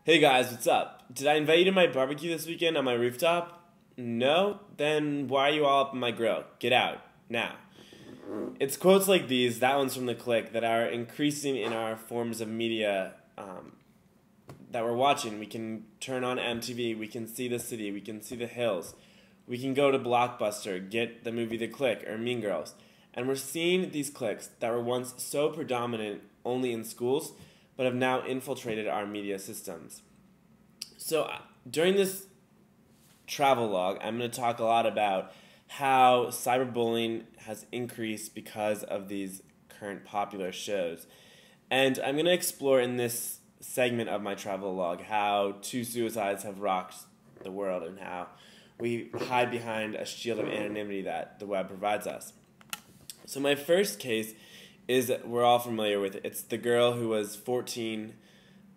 Hey guys, what's up? Did I invite you to my barbecue this weekend on my rooftop? No? Then why are you all up on my grill? Get out, now. It's quotes like these, that one's from the Clique, that are increasing in our forms of media that we're watching. We can turn on MTV, we can see the city, we can see the hills. We can go to Blockbuster, get the movie The Clique or Mean Girls. And we're seeing these cliques that were once so predominant only in schools, but have now infiltrated our media systems. So during this travel log, I'm going to talk a lot about how cyberbullying has increased because of these current popular shows. And I'm going to explore in this segment of my travel log how two suicides have rocked the world and how we hide behind a shield of anonymity that the web provides us. So my first case is we're all familiar with. It's the girl who was 14,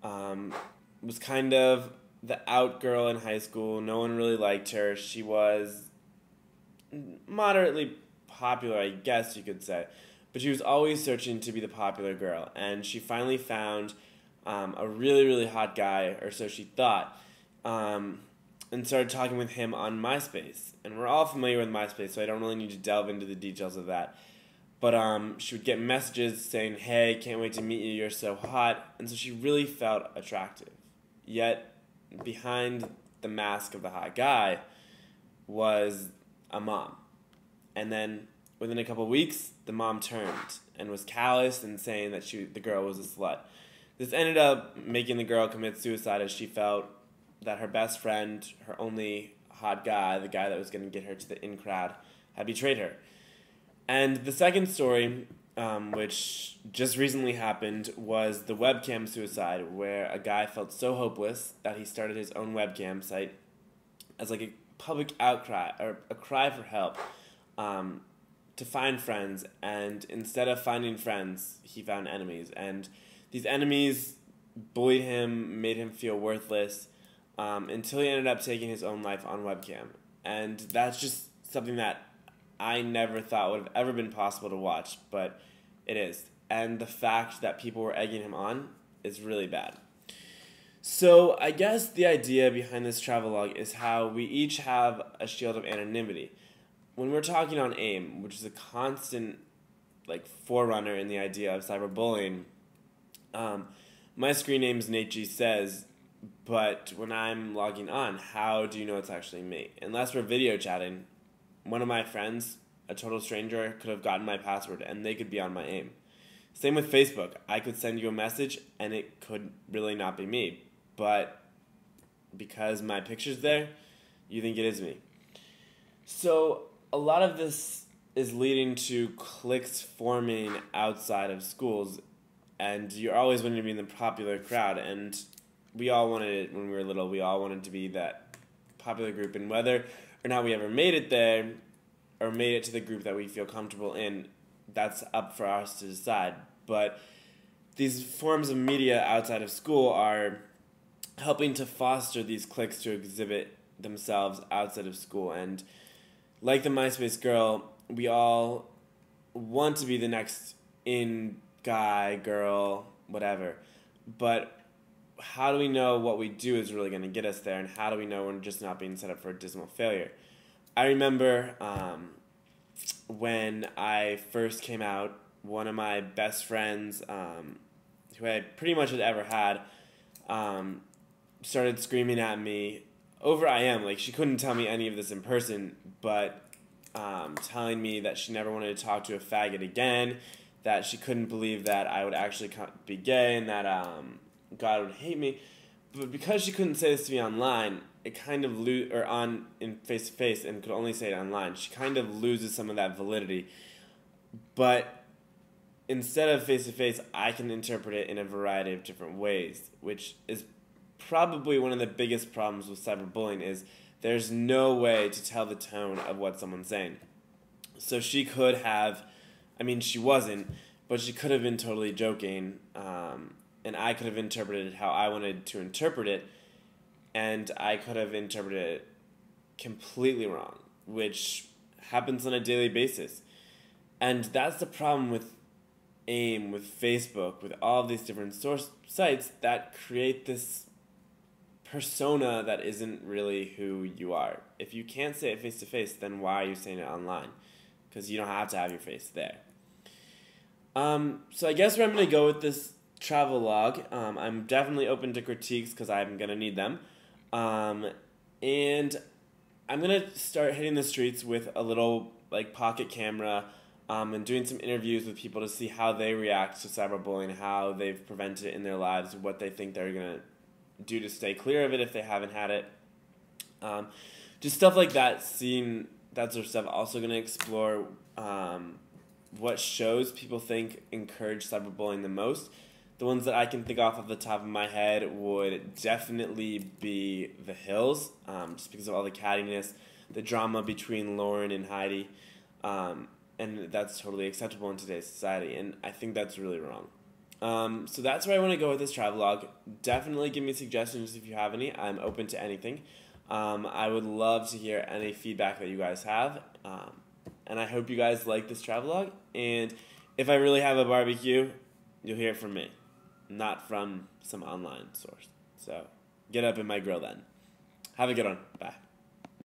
was kind of the out girl in high school. No one really liked her. She was moderately popular, I guess you could say, but she was always searching to be the popular girl. And she finally found a really, really hot guy, or so she thought, and started talking with him on MySpace. And we're all familiar with MySpace, so I don't really need to delve into the details of that. But she would get messages saying, hey, can't wait to meet you, you're so hot. And so she really felt attractive. Yet, behind the mask of the hot guy was a mom. And then, within a couple weeks, the mom turned and was callous and saying that the girl was a slut. This ended up making the girl commit suicide as she felt that her best friend, her only hot guy, the guy that was going to get her to the in crowd, had betrayed her. And the second story, which just recently happened, was the webcam suicide, where a guy felt so hopeless that he started his own webcam site as like a public outcry, or a cry for help, to find friends. And instead of finding friends, he found enemies. And these enemies bullied him, made him feel worthless, until he ended up taking his own life on webcam. And that's just something that I never thought would have ever been possible to watch, but it is. And the fact that people were egging him on is really bad. So I guess the idea behind this travelogue is how we each have a shield of anonymity. When we're talking on AIM, which is a constant forerunner in the idea of cyberbullying, my screen name is Nate G Says, but when I'm logging on, how do you know it's actually me? Unless we're video chatting, one of my friends, a total stranger, could have gotten my password and they could be on my AIM. Same with Facebook. I could send you a message and it could really not be me. But because my picture's there, you think it is me. So a lot of this is leading to cliques forming outside of schools, and you're always wanting to be in the popular crowd. And we all wanted it when we were little. We all wanted to be that popular group, and whether or not we ever made it there, or made it to the group that we feel comfortable in, that's up for us to decide. But these forms of media outside of school are helping to foster these cliques to exhibit themselves outside of school. And like the MySpace girl, we all want to be the next in guy, girl, whatever. But how do we know what we do is really going to get us there, and how do we know we're just not being set up for a dismal failure? I remember when I first came out, one of my best friends, who I pretty much had ever had, started screaming at me over IM. Like, she couldn't tell me any of this in person, but telling me that she never wanted to talk to a faggot again, that she couldn't believe that I would actually be gay, and that God would hate me. But because she couldn't say this to me online, it kind of in face to face, and could only say it online, she kind of loses some of that validity. But instead of face to face, I can interpret it in a variety of different ways, which is probably one of the biggest problems with cyberbullying. Is there's no way to tell the tone of what someone's saying. So she could have, she wasn't, but she could have been totally joking, and I could have interpreted it how I wanted to interpret it, and I could have interpreted it completely wrong, which happens on a daily basis. And that's the problem with AIM, with Facebook, with all of these different source sites that create this persona that isn't really who you are. If you can't say it face to face, then why are you saying it online? Because you don't have to have your face there. So I guess where I'm going to go with this travel log, I'm definitely open to critiques because I'm going to need them. And I'm going to start hitting the streets with a little like pocket camera and doing some interviews with people to see how they react to cyberbullying, how they've prevented it in their lives, what they think they're going to do to stay clear of it if they haven't had it. Just stuff like that, seeing that sort of stuff. Also going to explore what shows people think encourage cyberbullying the most. The ones that I can think off the top of my head would definitely be The Hills, just because of all the cattiness, the drama between Lauren and Heidi, and that's totally acceptable in today's society, and I think that's really wrong. So that's where I want to go with this travelogue. Definitely give me suggestions if you have any. I'm open to anything. I would love to hear any feedback that you guys have, and I hope you guys like this travelogue, and if I really have a barbecue, you'll hear it from me, not from some online source. So get up in my grill then. Have a good one. Bye.